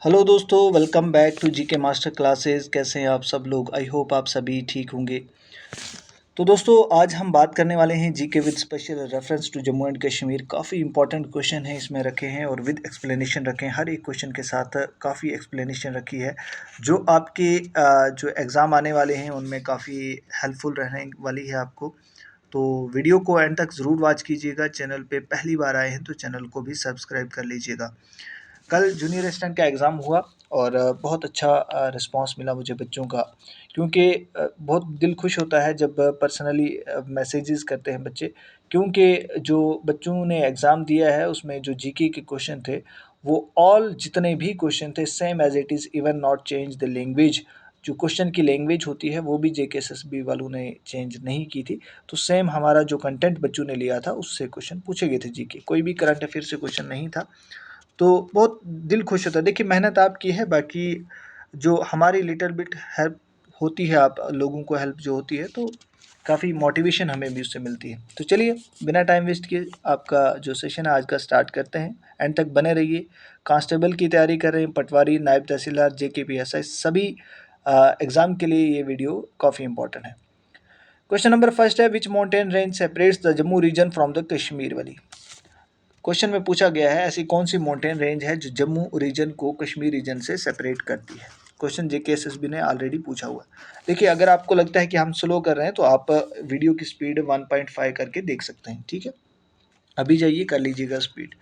Hello दोस्तों, welcome back to GK master classes. कैसे हैं आप सब लोग? आई होप आप सभी ठीक होंगे। तो दोस्तों, आज हम बात करने वाले हैं GK with special reference to Jammu and Kashmir. काफ़ी इंपॉर्टेंट क्वेश्चन है इसमें रखे हैं और विद एक्सप्लेनेशन रखे हैं। हर एक क्वेश्चन के साथ काफ़ी एक्सप्लेनेशन रखी है जो आपके जो एग्ज़ाम आने वाले हैं उनमें काफ़ी हेल्पफुल रहने वाली है आपको। तो वीडियो को एंड तक ज़रूर वॉच कीजिएगा। चैनल पे पहली बार आए हैं तो चैनल को भी सब्सक्राइब कर लीजिएगा। कल जूनियर असिस्टेंट का एग्ज़ाम हुआ और बहुत अच्छा रिस्पांस मिला मुझे बच्चों का, क्योंकि बहुत दिल खुश होता है जब पर्सनली मैसेजेस करते हैं बच्चे। क्योंकि जो बच्चों ने एग्ज़ाम दिया है उसमें जो जीके के क्वेश्चन थे वो ऑल जितने भी क्वेश्चन थे same as it is, even not change the language. जो क्वेश्चन की लैंग्वेज होती है वो भी जेकेएसएसबी वालों ने चेंज नहीं की थी। तो सेम हमारा जो कंटेंट बच्चों ने लिया था उससे क्वेश्चन पूछे गए थे जीके, कोई भी करंट अफेयर से क्वेश्चन नहीं था। तो बहुत दिल खुश होता है। देखिए, मेहनत आपकी है, बाकी जो हमारी लिटिल बिट हेल्प होती है, आप लोगों को हेल्प जो होती है, तो काफ़ी मोटिवेशन हमें भी उससे मिलती है। तो चलिए बिना टाइम वेस्ट किए आपका जो सेशन है आज का स्टार्ट करते हैं। एंड तक बने रहिए। कांस्टेबल की तैयारी कर रहे हैं, पटवारी, नायब तहसीलदार, जेकेपीएसआई, सभी एग्ज़ाम के लिए ये वीडियो काफ़ी इंपॉर्टेंट है। क्वेश्चन नंबर फर्स्ट है, which mountain range separates the Jammu region from the Kashmir valley. Question में पूछा गया है ऐसी कौन सी माउंटेन रेंज है जो जम्मू रीजन को कश्मीर रीजन से सेपरेट करती है। क्वेश्चन जेकेएसएसबी ने ऑलरेडी पूछा हुआ है। देखिए, अगर आपको लगता है कि हम स्लो कर रहे हैं तो आप वीडियो की स्पीड 1.5 करके देख सकते हैं, ठीक है। अभी जाइए, कर लीजिएगा स्पीड।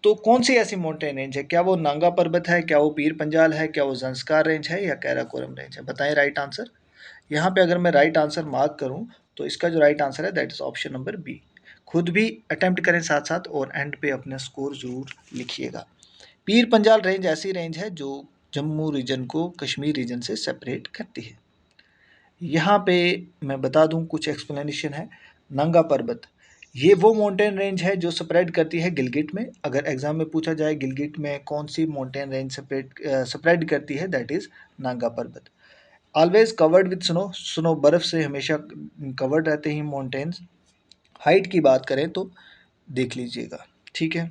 तो कौन सी ऐसी माउंटेन रेंज है? क्या वो नांगा पर्वत है, क्या वो पीर पंजाल है, क्या वो जंस्कार रेंज है, या कैराकोरम रेंज है? बताएं राइट आंसर। यहाँ पे अगर मैं राइट आंसर मार्क करूँ तो इसका जो राइट आंसर है that is option number B. खुद भी अटेम्प्ट करें साथ साथ और एंड पे अपना स्कोर जरूर लिखिएगा। पीर पंजाल रेंज ऐसी रेंज है जो जम्मू रीजन को कश्मीर रीजन से सेपरेट करती है। यहाँ पे मैं बता दूं, कुछ एक्सप्लेनेशन है। नंगा पर्वत ये वो माउंटेन रेंज है जो सेपरेट करती है गिलगिट में। अगर एग्जाम में पूछा जाए गिलगिट में कौन सी माउंटेन रेंज सेपरेट करती है, दैट इज नांगा पर्वत। Always covered with snow, snow बर्फ से हमेशा कवर्ड रहते हैं माउंटेन्स। हाइट की बात करें तो देख लीजिएगा, ठीक है।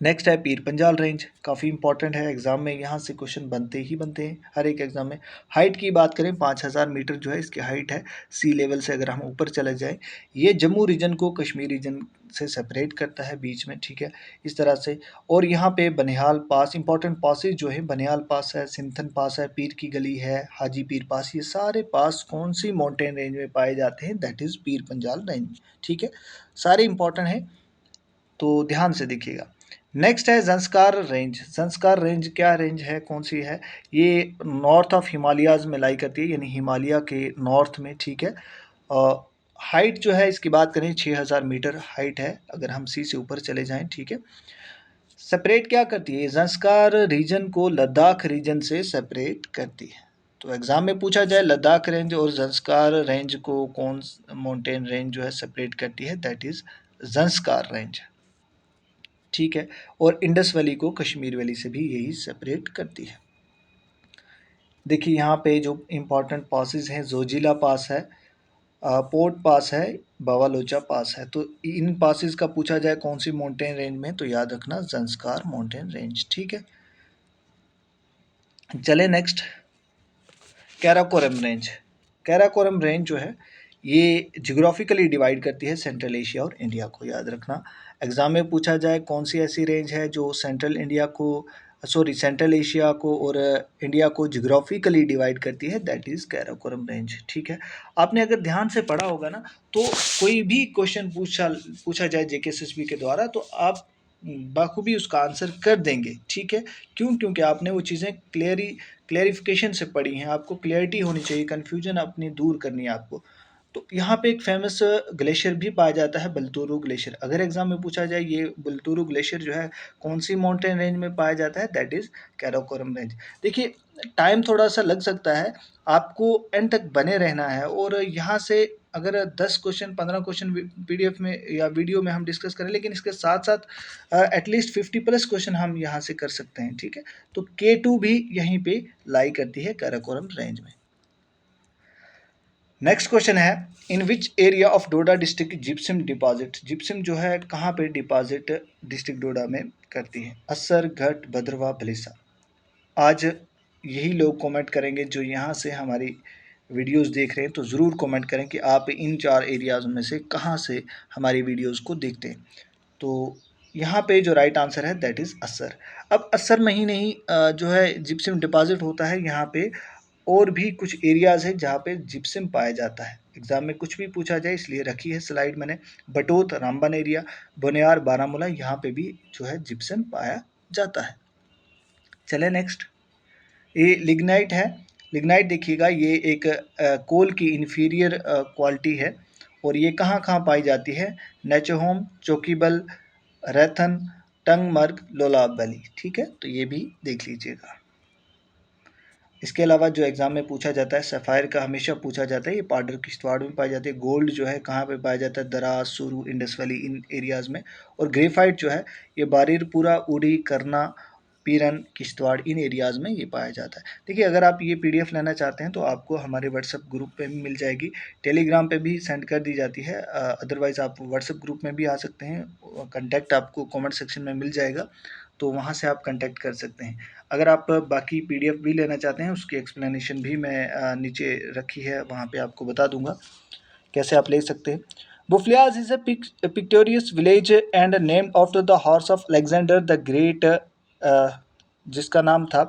नेक्स्ट है पीर पंजाल रेंज, काफ़ी इंपॉर्टेंट है, एग्जाम में यहाँ से क्वेश्चन बनते ही बनते हैं हर एक एग्जाम में। हाइट की बात करें 5000 मीटर जो है इसकी हाइट है सी लेवल से। अगर हम ऊपर चले जाएं, ये जम्मू रीजन को कश्मीर रीजन से सेपरेट करता है बीच में, ठीक है, इस तरह से। और यहाँ पे बनिहाल पास, इंपॉर्टेंट पासेज जो है, बनिहाल पास है, सिंथन पास है, पीर की गली है, हाजी पीर पास, ये सारे पास कौन सी माउंटेन रेंज में पाए जाते हैं? That is Pir Panjal range, ठीक है। सारे इंपॉर्टेंट हैं तो ध्यान से देखिएगा। नेक्स्ट है जंस्कार रेंज। जंस्कार रेंज क्या रेंज है, कौन सी है? ये नॉर्थ ऑफ हिमालयाज में लाई करती है, यानी हिमालय के नॉर्थ में, ठीक है। हाइट जो है इसकी बात करें 6000 मीटर हाइट है अगर हम सी से ऊपर चले जाएं, ठीक है। सेपरेट क्या करती है? जंस्कार रीजन को लद्दाख रीजन से सेपरेट करती है। तो एग्जाम में पूछा जाए लद्दाख रेंज और जंस्कार रेंज को कौन माउंटेन रेंज जो है सेपरेट करती है, दैट इज जंस्कार रेंज, ठीक है। और इंडस वैली को कश्मीर वैली से भी यही सेपरेट करती है। देखिए यहाँ पे जो इम्पोर्टेंट पासेस हैं, जोजिला पास है, पोर्ट पास है, बावालोचा पास है। तो इन पासेस का पूछा जाए कौन सी माउंटेन रेंज में, तो याद रखना जंस्कार माउंटेन रेंज, ठीक है। चले नेक्स्ट, कैराकोरम रेंज। कैराकोरम रेंज जो है ये जियोग्राफिकली डिवाइड करती है सेंट्रल एशिया और इंडिया को, याद रखना। एग्जाम में पूछा जाए कौन सी ऐसी रेंज है जो सेंट्रल एशिया को और इंडिया को जियोग्राफिकली डिवाइड करती है, दैट इज़ कैराकोरम रेंज, ठीक है। आपने अगर ध्यान से पढ़ा होगा ना, तो कोई भी क्वेश्चन पूछा जाए जेकेएसएसबी के द्वारा तो आप बाखूबी उसका आंसर कर देंगे, ठीक है। क्यों? क्योंकि आपने वो चीज़ें क्लेरिफिकेशन से पढ़ी हैं, आपको क्लियरिटी होनी चाहिए, कन्फ्यूजन अपनी दूर करनी है आपको। तो यहाँ पे एक फेमस ग्लेशियर भी पाया जाता है, बलतोरू ग्लेशियर। अगर एग्जाम में पूछा जाए ये बलतोरू ग्लेशियर जो है कौन सी माउंटेन रेंज में पाया जाता है, दैट इज कैराकोरम रेंज। देखिए, टाइम थोड़ा सा लग सकता है, आपको एंड तक बने रहना है। और यहाँ से अगर 10 क्वेश्चन 15 क्वेश्चन पीडीएफ में या वीडियो में हम डिस्कस करें, लेकिन इसके साथ साथ एटलीस्ट 50+ क्वेश्चन हम यहाँ से कर सकते हैं, ठीक है। तो K2 भी यहीं पे लाई करती है कैराकोरम रेंज में। नेक्स्ट क्वेश्चन है, in which area of Doda district gypsum deposit. Gypsum जो है कहाँ पे डिपॉजिट डिस्ट्रिक्ट डोडा में करती है? असर, घट, भद्रवाह, भलिसा। आज यही लोग कमेंट करेंगे जो यहाँ से हमारी वीडियोस देख रहे हैं, तो ज़रूर कमेंट करें कि आप इन 4 एरियाज़ में से कहाँ से हमारी वीडियोस को देखते हैं। तो यहाँ पे जो राइट आंसर है दैट इज़ अस्सर। अब अस्सर में ही नहीं जो है जिप्सम डिपॉजिट होता है यहाँ पे, और भी कुछ एरियाज़ हैं जहाँ पे जिप्सम पाया जाता है। एग्ज़ाम में कुछ भी पूछा जाए इसलिए रखी है स्लाइड मैंने। बटोत रामबन एरिया, बोनियार बारामूला, यहाँ पे भी जो है जिप्सम पाया जाता है। चले नेक्स्ट, ये लिग्नाइट है। लिग्नाइट देखिएगा, ये एक कोल की इन्फीरियर क्वालिटी है, और ये कहाँ कहाँ पाई जाती है? नेचोहोम, चोकीबल, रैथन, टंगमर्ग, लोलाब वैली। ठीक है, तो ये भी देख लीजिएगा। इसके अलावा जो एग्जाम में पूछा जाता है, सफ़ायर का हमेशा पूछा जाता है, ये पाउडर किश्तवाड़ में पाई जाती है। गोल्ड जो है कहाँ पे पाया जाता है? दराज, सुरू, इंडस वैली, इन एरियाज़ में। और ग्रेफाइट जो है ये बारिरपुरा, उड़ी, करना, पीरन, किश्तवाड़, इन एरियाज़ में ये पाया जाता है। देखिए, अगर आप ये पीडीएफ लेना चाहते हैं तो आपको हमारे व्हाट्सएप ग्रुप पे भी मिल जाएगी, टेलीग्राम पे भी सेंड कर दी जाती है। अदरवाइज़ आप व्हाट्सएप ग्रुप में भी आ सकते हैं, कंटेक्ट आपको कमेंट सेक्शन में मिल जाएगा, तो वहाँ से आप कंटेक्ट कर सकते हैं। अगर आप बाकी पीडीएफ भी लेना चाहते हैं, उसकी एक्सप्लेनेशन भी मैं नीचे रखी है, वहाँ पे आपको बता दूंगा कैसे आप ले सकते हैं। Bufliaz is a picturesque village and named after the horse of Alexander the great, जिसका नाम था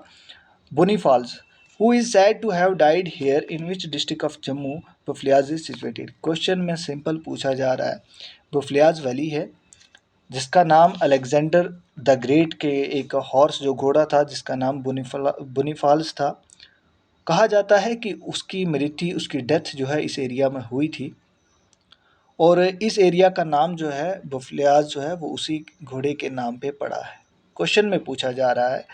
Bucephalus, who is said to have died here, in which district of Jammu Bufliaz is situated। Question में सिंपल पूछा जा रहा है, बुफलियाज वैली है जिसका नाम अलेक्जेंडर द ग्रेट के एक हॉर्स, जो घोड़ा था जिसका नाम बोनीफाल्स था, कहा जाता है कि उसकी मृत्यु, उसकी डेथ जो है इस एरिया में हुई थी, और इस एरिया का नाम जो है बुफलियाज जो है वो उसी घोड़े के नाम पे पड़ा है। क्वेश्चन में पूछा जा रहा है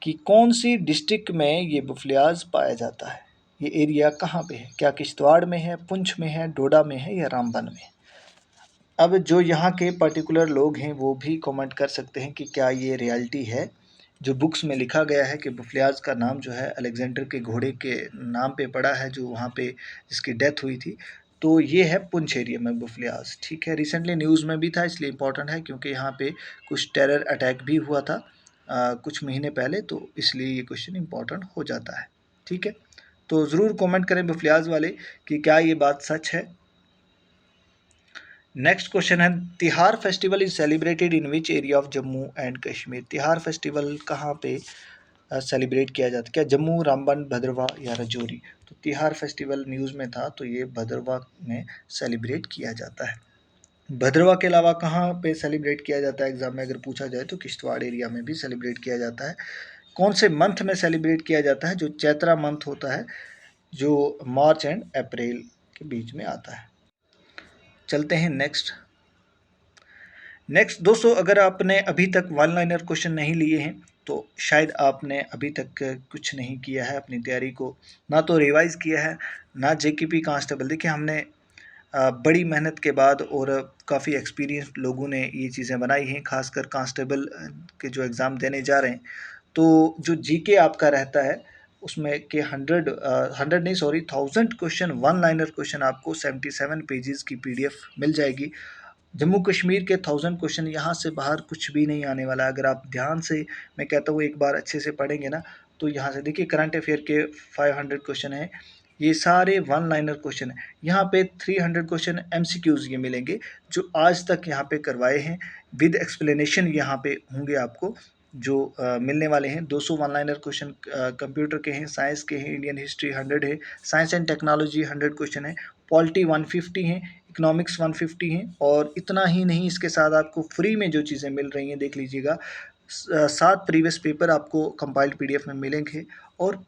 कि कौन सी डिस्ट्रिक्ट में ये बुफलियाज पाया जाता है, ये एरिया कहाँ पे है? क्या किश्तवाड़ में है, पुंछ में है, डोडा में है, या रामबन में है? अब जो यहाँ के पर्टिकुलर लोग हैं वो भी कमेंट कर सकते हैं कि क्या ये रियलिटी है जो बुक्स में लिखा गया है कि बुफलियाज का नाम जो है अलेक्जेंडर के घोड़े के नाम पे पड़ा है, जो वहाँ पे जिसकी डेथ हुई थी। तो ये है पुंछ एरिया में बुफलियाज। ठीक है, रिसेंटली न्यूज़ में भी था, इसलिए इम्पोर्टेंट है क्योंकि यहाँ पे कुछ टेरर अटैक भी हुआ था कुछ महीने पहले, तो इसलिए ये क्वेश्चन इम्पोर्टेंट हो जाता है। ठीक है, तो ज़रूर कमेंट करें बुफलियाज वाले कि क्या ये बात सच है। नेक्स्ट क्वेश्चन है, Tihar festival is celebrated in which area of Jammu and Kashmir? Tihar festival कहाँ पे सेलिब्रेट किया जाता है? क्या जम्मू, रामबन, भद्रवाह या राजौरी? तो तिहार फेस्टिवल न्यूज़ में था, तो ये भद्रवाह में सेलिब्रेट किया जाता है। भद्रवाह के अलावा कहाँ पे सेलिब्रेट किया जाता है एग्जाम में अगर पूछा जाए तो किश्तवाड़ एरिया में भी सेलिब्रेट किया जाता है। कौन से मंथ में सेलिब्रेट किया जाता है? जो चैत्रा मंथ होता है, जो मार्च एंड अप्रैल के बीच में आता है। चलते हैं नेक्स्ट दोस्तों, अगर आपने अभी तक वन लाइनर क्वेश्चन नहीं लिए हैं तो शायद आपने अभी तक कुछ नहीं किया है अपनी तैयारी को, ना तो रिवाइज़ किया है ना जेकेपी कांस्टेबल। देखिए, हमने बड़ी मेहनत के बाद और काफ़ी एक्सपीरियंस लोगों ने ये चीज़ें बनाई हैं, खासकर कांस्टेबल के जो एग्ज़ाम देने जा रहे हैं। तो जो जीके आपका रहता है उसमें के 100 नहीं sorry 1000 question, one liner question आपको 77 पेजेस की पीडीएफ मिल जाएगी। जम्मू कश्मीर के 1000 क्वेश्चन, यहाँ से बाहर कुछ भी नहीं आने वाला है। अगर आप ध्यान से, मैं कहता हूँ एक बार अच्छे से पढ़ेंगे ना, तो यहाँ से देखिए करंट अफेयर के 500 क्वेश्चन हैं, ये सारे वन लाइनर क्वेश्चन हैं। यहाँ पे 300 क्वेश्चन एमसीक्यूज़ ये मिलेंगे जो आज तक यहाँ पे करवाए हैं, विद एक्सप्लेनेशन यहाँ पे होंगे आपको जो मिलने वाले हैं। 200 वन लाइनर क्वेश्चन कंप्यूटर के हैं, साइंस के हैं, इंडियन हिस्ट्री 100 है, साइंस एंड टेक्नोलॉजी 100 क्वेश्चन है, पॉलिटी 150 हैं, इकोनॉमिक्स 150 हैं। और इतना ही नहीं, इसके साथ आपको फ्री में जो चीज़ें मिल रही हैं देख लीजिएगा, 7 प्रीवियस पेपर आपको कंपाइल्ड पीडीएफ में मिलेंगे, और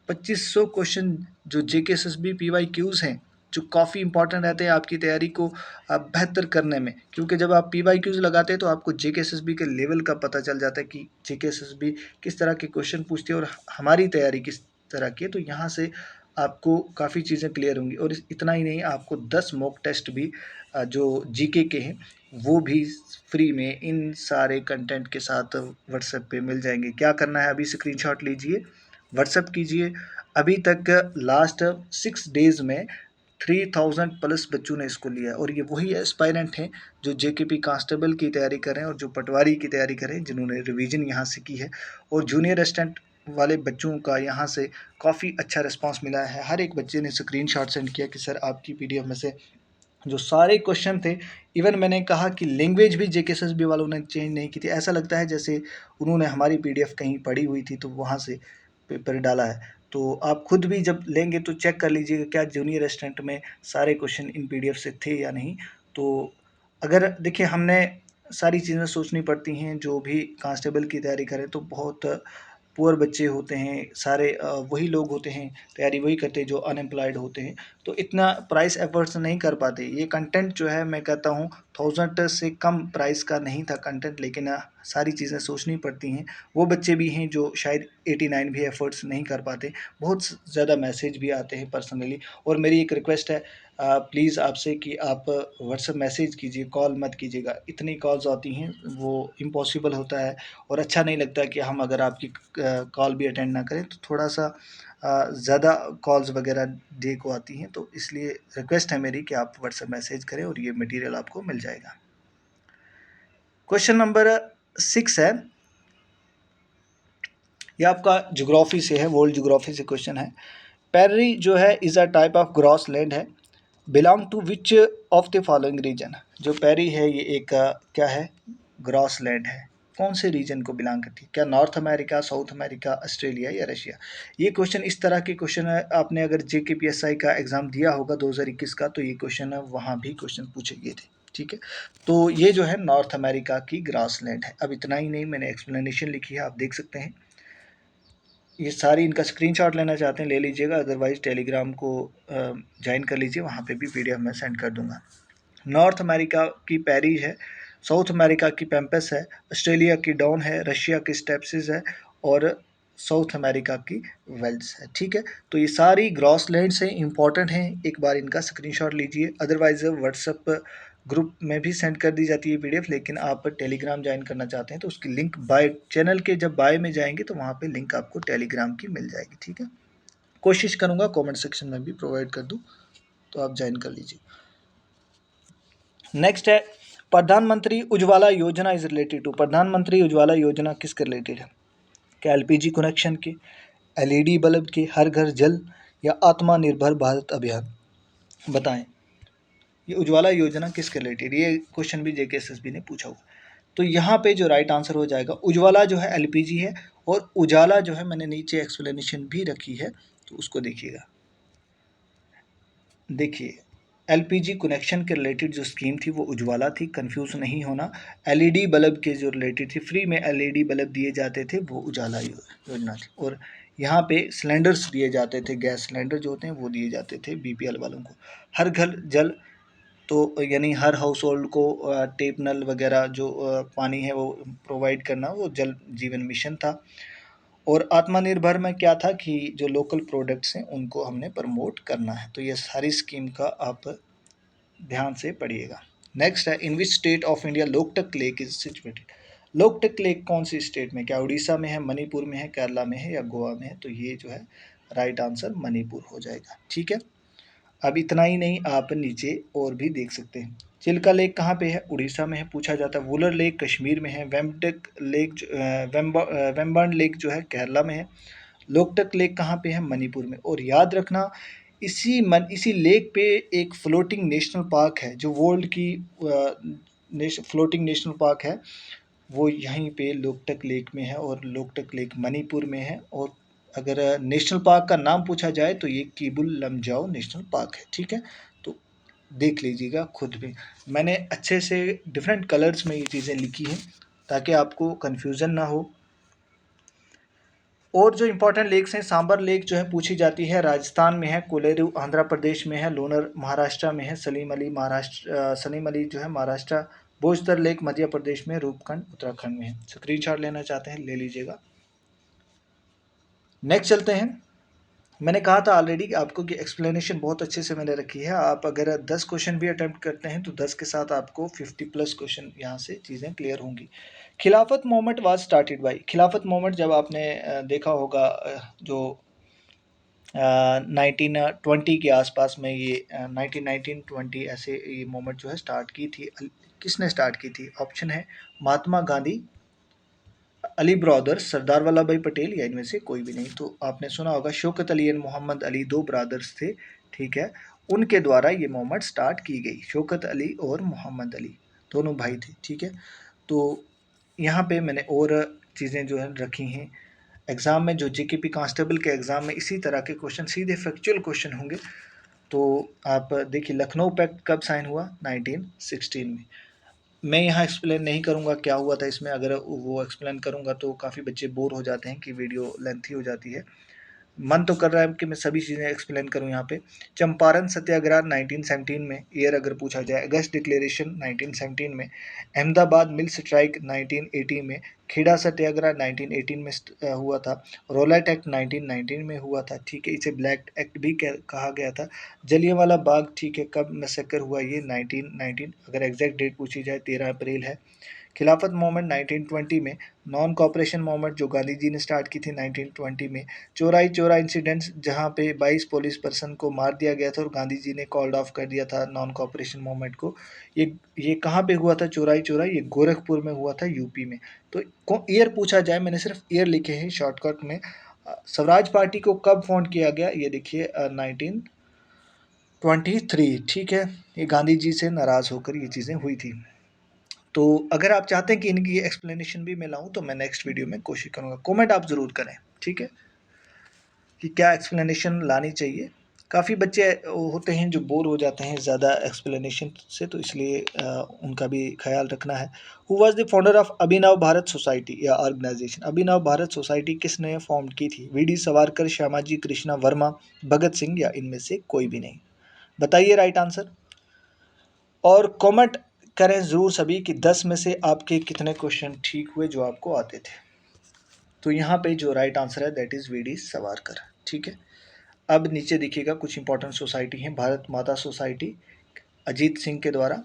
2500 क्वेश्चन जो जेके एसएसबी पीवाईक्यूज़ हैं, जो काफ़ी इंपॉर्टेंट रहते हैं आपकी तैयारी को बेहतर करने में। क्योंकि जब आप पीवाईक्यूज़ लगाते हैं तो आपको जेके एसएसबी के लेवल का पता चल जाता है कि जेके एसएसबी किस तरह के क्वेश्चन पूछती है और हमारी तैयारी किस तरह की है। तो यहाँ से आपको काफ़ी चीज़ें क्लियर होंगी। और इतना ही नहीं, आपको 10 मॉक टेस्ट भी जो जीके के हैं वो भी फ्री में इन सारे कंटेंट के साथ व्हाट्सएप पे मिल जाएंगे। क्या करना है, अभी स्क्रीनशॉट लीजिए, व्हाट्सएप कीजिए। अभी तक लास्ट 6 डेज़ में 3000 प्लस बच्चों ने इसको लिया, और ये वही एस्पायरेंट हैं जो जेकेपी कांस्टेबल की तैयारी कर रहे हैं और जो पटवारी की तैयारी कर रहे हैं, जिन्होंने रिवीजन यहाँ से की है। और जूनियर असिस्टेंट वाले बच्चों का यहाँ से काफ़ी अच्छा रिस्पांस मिला है। हर एक बच्चे ने स्क्रीनशॉट सेंड किया कि सर आपकी पीडीएफ में से जो सारे क्वेश्चन थे, इवन मैंने कहा कि लैंग्वेज भी जेकेएसएसबी वालों ने चेंज नहीं की थी। ऐसा लगता है जैसे उन्होंने हमारी पीडीएफ कहीं पढ़ी हुई थी तो वहाँ से पेपर डाला है। तो आप खुद भी जब लेंगे तो चेक कर लीजिएगा क्या जूनियर असिस्टेंट में सारे क्वेश्चन इन पीडीएफ से थे या नहीं। तो अगर देखिए हमने सारी चीज़ें सोचनी पड़ती हैं, जो भी कांस्टेबल की तैयारी करें तो बहुत पुअर बच्चे होते हैं, सारे वही लोग होते हैं, तैयारी वही करते हैं जो अनएम्प्लॉयड होते हैं, तो इतना प्राइस एफर्ट्स नहीं कर पाते। ये कंटेंट जो है मैं कहता हूँ 1000 से कम प्राइस का नहीं था कंटेंट, लेकिन सारी चीज़ें सोचनी पड़ती हैं। वो बच्चे भी हैं जो शायद 89 भी एफर्ट्स नहीं कर पाते। बहुत ज़्यादा मैसेज भी आते हैं पर्सनली, और मेरी एक रिक्वेस्ट है प्लीज़ आपसे कि आप व्हाट्सएप मैसेज कीजिए, कॉल मत कीजिएगा। इतनी कॉल्स आती हैं वो इम्पॉसिबल होता है और अच्छा नहीं लगता कि हम अगर आपकी कॉल भी अटेंड ना करें, तो थोड़ा-सा ज़्यादा कॉल्स वगैरह डे को आती हैं, तो इसलिए रिक्वेस्ट है मेरी कि आप व्हाट्सएप मैसेज करें और ये मटेरियल आपको मिल जाएगा। क्वेश्चन नंबर 6 है, ये आपका ज्योग्राफी से है, वर्ल्ड ज्योग्राफी से क्वेश्चन है। पेरी जो है is a type of grassland है, belong to which of the following region. जो पेरी है ये एक क्या है, ग्रॉस लैंड है, कौन से रीजन को बिलोंग करती है? क्या north America, south America, Australia या रशिया? ये क्वेश्चन इस तरह के क्वेश्चन है, आपने अगर जेकेपीएसआई का एग्जाम दिया होगा 2021 का, तो ये क्वेश्चन है वहाँ भी क्वेश्चन पूछे गए थे। ठीक है, तो ये जो है नॉर्थ अमेरिका की ग्रास लैंड है। अब इतना ही नहीं, मैंने एक्सप्लेनेशन लिखी है, आप देख सकते हैं। ये सारी इनका स्क्रीनशॉट लेना चाहते हैं ले लीजिएगा, अदरवाइज़ टेलीग्राम को ज्वाइन कर लीजिए, वहाँ पे भी पीडीएफ मैं सेंड कर दूंगा। नॉर्थ अमेरिका की पेरी है, साउथ अमेरिका की पैम्पस है, ऑस्ट्रेलिया की डॉन है, रशिया की स्टेप्सिस है और साउथ अमेरिका की वेल्स है। ठीक है, तो ये सारी ग्रॉस लैंड्स हैं, इंपॉर्टेंट हैं, एक बार इनका स्क्रीनशॉट लीजिए। अदरवाइज़ व्हाट्सएप ग्रुप में भी सेंड कर दी जाती है पीडीएफ, लेकिन आप टेलीग्राम ज्वाइन करना चाहते हैं तो उसकी लिंक बाय चैनल के जब बाय में जाएंगे तो वहाँ पे लिंक आपको टेलीग्राम की मिल जाएगी। ठीक है, कोशिश करूँगा कमेंट सेक्शन में भी प्रोवाइड कर दूँ, तो आप ज्वाइन कर लीजिए। नेक्स्ट है, प्रधानमंत्री उज्ज्वला योजना इज रिलेटेड टू। प्रधानमंत्री उज्ज्वला योजना किसके रिलेटेड है? क्या एलपीजी कनेक्शन के, एलईडी बल्ब के, हर घर जल या आत्मनिर्भर भारत अभियान? बताएं, ये उज्ज्वला योजना किसके रिलेटेड? ये क्वेश्चन भी जेकेएसएसबी ने पूछा हुआ। तो यहाँ पे जो राइट आंसर हो जाएगा, उज्ज्वला जो है एलपीजी है, और उजाला जो है मैंने नीचे एक्सप्लेनेशन भी रखी है, तो उसको देखिएगा। देखिए, एलपीजी कनेक्शन के रिलेटेड जो स्कीम थी वो उज्ज्वला थी, कंफ्यूज नहीं होना। एलईडी बल्ब के जो रिलेटेड थी, फ्री में एलईडी बल्ब दिए जाते थे, वो उजाला योजना थी। और यहाँ पे सिलेंडर्स दिए जाते थे, गैस सिलेंडर जो होते हैं वो दिए जाते थे बीपीएल वालों को। हर घर जल, तो यानी हर हाउस होल्ड को टेप नल वगैरह जो पानी है वो प्रोवाइड करना, वो जल जीवन मिशन था। और आत्मनिर्भर में क्या था कि जो लोकल प्रोडक्ट्स हैं उनको हमने प्रमोट करना है। तो ये सारी स्कीम का आप ध्यान से पढ़िएगा। नेक्स्ट है, in which state of India Loktak lake is situated. Loktak lake कौन सी स्टेट में, क्या उड़ीसा में है, मणिपुर में है, केरला में है या गोवा में है? तो ये जो है राइट आंसर मणिपुर हो जाएगा। ठीक है, अब इतना ही नहीं, आप नीचे और भी देख सकते हैं। चिल्का लेक कहाँ पे है? उड़ीसा में है, पूछा जाता है। वुलर लेक कश्मीर में है। वेम्बटक लेक वेम्बर्न लेक जो है केरला में है। लोकटक लेक कहाँ पे है? मणिपुर में। और याद रखना, इसी लेक पे एक फ्लोटिंग नेशनल पार्क है, जो वर्ल्ड की फ्लोटिंग नेशनल पार्क है, वो यहीं पे लोकटक लेक में है, और लोकटक लेक मणिपुर में है। और अगर नेशनल पार्क का नाम पूछा जाए तो ये केबुल लमजाओ नेशनल पार्क है। ठीक है, तो देख लीजिएगा खुद भी, मैंने अच्छे से डिफरेंट कलर्स में ये चीज़ें लिखी हैं ताकि आपको कन्फ्यूज़न ना हो। और जो इंपॉर्टेंट लेक्स हैं, सांबर लेक जो है पूछी जाती है, राजस्थान में है। कोलेरू आंध्र प्रदेश में है। लोनर महाराष्ट्र में है। सलीम अली जो है महाराष्ट्र। भोजतर लेक मध्य प्रदेश में। रूपकुंड उत्तराखंड में है। स्क्रीनशॉट लेना चाहते हैं ले लीजिएगा। नेक्स्ट चलते हैं। मैंने कहा था ऑलरेडी आपको कि एक्सप्लेनेशन बहुत अच्छे से मैंने रखी है। आप अगर 10 क्वेश्चन भी अटेम्प्ट करते हैं तो 10 के साथ आपको 50+ क्वेश्चन यहाँ से चीज़ें क्लियर होंगी। खिलाफत मूवमेंट वाज स्टार्टेड बाय। खिलाफत मूवमेंट जब आपने देखा होगा, जो 1920 के आसपास में, ये 1919-20 ऐसे ये मूवमेंट जो है स्टार्ट की थी। किसने स्टार्ट की थी? ऑप्शन है महात्मा गांधी, अली ब्रदर्स, सरदार वल्लभ भाई पटेल या इनमें से कोई भी नहीं। तो आपने सुना होगा शौकत अली एंड मोहम्मद अली, दो ब्रदर्स थे, ठीक है, उनके द्वारा ये मूवमेंट स्टार्ट की गई। शौकत अली और मोहम्मद अली दोनों भाई थे, ठीक है। तो यहाँ पे मैंने और चीज़ें जो है रखी हैं। एग्ज़ाम में जो जीकेपी कांस्टेबल के एग्ज़ाम में इसी तरह के क्वेश्चन, सीधे फैक्चुअल क्वेश्चन होंगे। तो आप देखिए, लखनऊ पैक्ट कब साइन हुआ? 1916 में। मैं यहाँ एक्सप्लेन नहीं करूँगा क्या हुआ था इसमें, अगर वो एक्सप्लेन करूँगा तो काफ़ी बच्चे बोर हो जाते हैं कि वीडियो लेंथी हो जाती है। मन तो कर रहा है कि मैं सभी चीज़ें एक्सप्लेन करूँ यहाँ पे। चंपारण सत्याग्रह 1917 में, ईयर अगर पूछा जाए, अगस्त डिक्लेरेशन 1917 में, अहमदाबाद मिल स्ट्राइक 1918 में, खेड़ा सत्याग्रह 1918 में हुआ था, रोलैट एक्ट 1919 में हुआ था, ठीक है, इसे ब्लैक एक्ट भी कहा गया था। जलियांवाला बाग, ठीक है, कब मैसेकर हुआ? ये 1919, अगर एग्जैक्ट डेट पूछी जाए 13 अप्रैल है। खिलाफत मूवमेंट 1920 में, नॉन कॉपरेशन मूवमेंट जो गांधी जी ने स्टार्ट की थी 1920 में, चौराई चौरा इंसिडेंट्स जहां पे 22 पुलिस पर्सन को मार दिया गया था और गांधी जी ने कॉल्ड ऑफ कर दिया था नॉन कॉपरेशन मूवमेंट को। ये कहाँ पे हुआ था? चौराई चौरा, ये गोरखपुर में हुआ था, यूपी में। तो ईयर पूछा जाए, मैंने सिर्फ ईयर लिखे हैं शॉर्टकट में। स्वराज पार्टी को कब फाउंड किया गया? ये देखिए 1923, ठीक है। ये गांधी जी से नाराज़ होकर ये चीज़ें हुई थी। तो अगर आप चाहते हैं कि इनकी एक्सप्लेनेशन भी मैं लाऊं तो मैं नेक्स्ट वीडियो में कोशिश करूंगा। कमेंट आप ज़रूर करें, ठीक है, कि क्या एक्सप्लेनेशन लानी चाहिए। काफ़ी बच्चे होते हैं जो बोर हो जाते हैं ज़्यादा एक्सप्लेनेशन से, तो इसलिए उनका भी ख्याल रखना है। Who was the founder of Abhinav Bharat society या ऑर्गेनाइजेशन? अभिनव भारत सोसाइटी किसने फॉर्म की थी? वी.डी. सावरकर, श्यामाजी कृष्णा वर्मा, भगत सिंह या इनमें से कोई भी नहीं? बताइए राइट आंसर, और कमेंट करें ज़रूर सभी कि 10 में से आपके कितने क्वेश्चन ठीक हुए जो आपको आते थे। तो यहाँ पे जो राइट आंसर है दैट इज़ वी.डी. सावरकर, ठीक है। अब नीचे देखिएगा कुछ इंपॉर्टेंट सोसाइटी हैं। भारत माता सोसाइटी अजीत सिंह के द्वारा,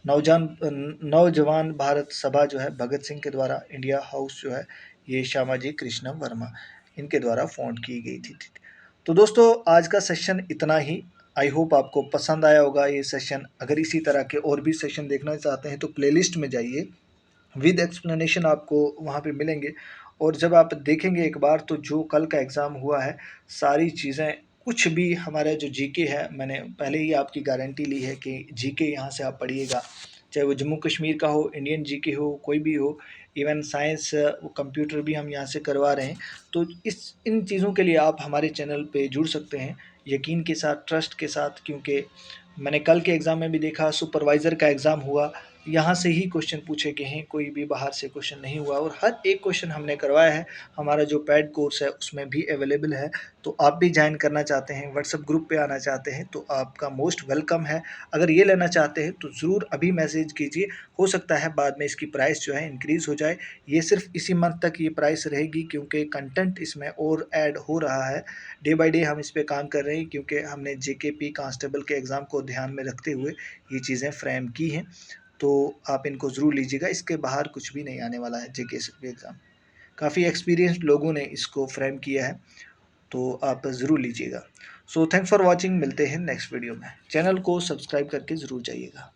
नौजवान भारत सभा जो है भगत सिंह के द्वारा, इंडिया हाउस जो है ये श्यामाजी कृष्ण वर्मा, इनके द्वारा फाउंड की गई थी। तो दोस्तों आज का सेशन इतना ही। आई होप आपको पसंद आया होगा ये सेशन। अगर इसी तरह के और भी सेशन देखना चाहते हैं तो प्लेलिस्ट में जाइए, विद एक्सप्लेनेशन आपको वहाँ पे मिलेंगे। और जब आप देखेंगे एक बार तो जो कल का एग्ज़ाम हुआ है, सारी चीज़ें, कुछ भी हमारा जो जीके है, मैंने पहले ही आपकी गारंटी ली है कि जीके यहाँ से आप पढ़िएगा, चाहे वो जम्मू कश्मीर का हो, इंडियन जीके हो, कोई भी हो, इवन साइंस, वो कंप्यूटर भी हम यहाँ से करवा रहे हैं। तो इन चीज़ों के लिए आप हमारे चैनल पे जुड़ सकते हैं यकीन के साथ, ट्रस्ट के साथ, क्योंकि मैंने कल के एग्ज़ाम में भी देखा, सुपरवाइज़र का एग्ज़ाम हुआ, यहाँ से ही क्वेश्चन पूछे गए हैं, कोई भी बाहर से क्वेश्चन नहीं हुआ, और हर एक क्वेश्चन हमने करवाया है। हमारा जो पेड कोर्स है उसमें भी अवेलेबल है। तो आप भी ज्वाइन करना चाहते हैं, व्हाट्सएप ग्रुप पे आना चाहते हैं तो आपका मोस्ट वेलकम है। अगर ये लेना चाहते हैं तो ज़रूर अभी मैसेज कीजिए, हो सकता है बाद में इसकी प्राइस जो है इंक्रीज़ हो जाए। ये सिर्फ इसी मंथ तक ये प्राइस रहेगी क्योंकि कंटेंट इसमें और ऐड हो रहा है। डे बाय डे हम इस पे काम कर रहे हैं क्योंकि हमने जेकेपी कांस्टेबल के एग्ज़ाम को ध्यान में रखते हुए ये चीज़ें फ्रेम की हैं। तो आप इनको ज़रूर लीजिएगा, इसके बाहर कुछ भी नहीं आने वाला है जेके एग्ज़ाम। काफ़ी एक्सपीरियंस्ड लोगों ने इसको फ्रेम किया है, तो आप ज़रूर लीजिएगा। सो थैंक्स फॉर वॉचिंग, मिलते हैं नेक्स्ट वीडियो में। चैनल को सब्सक्राइब करके ज़रूर जाइएगा।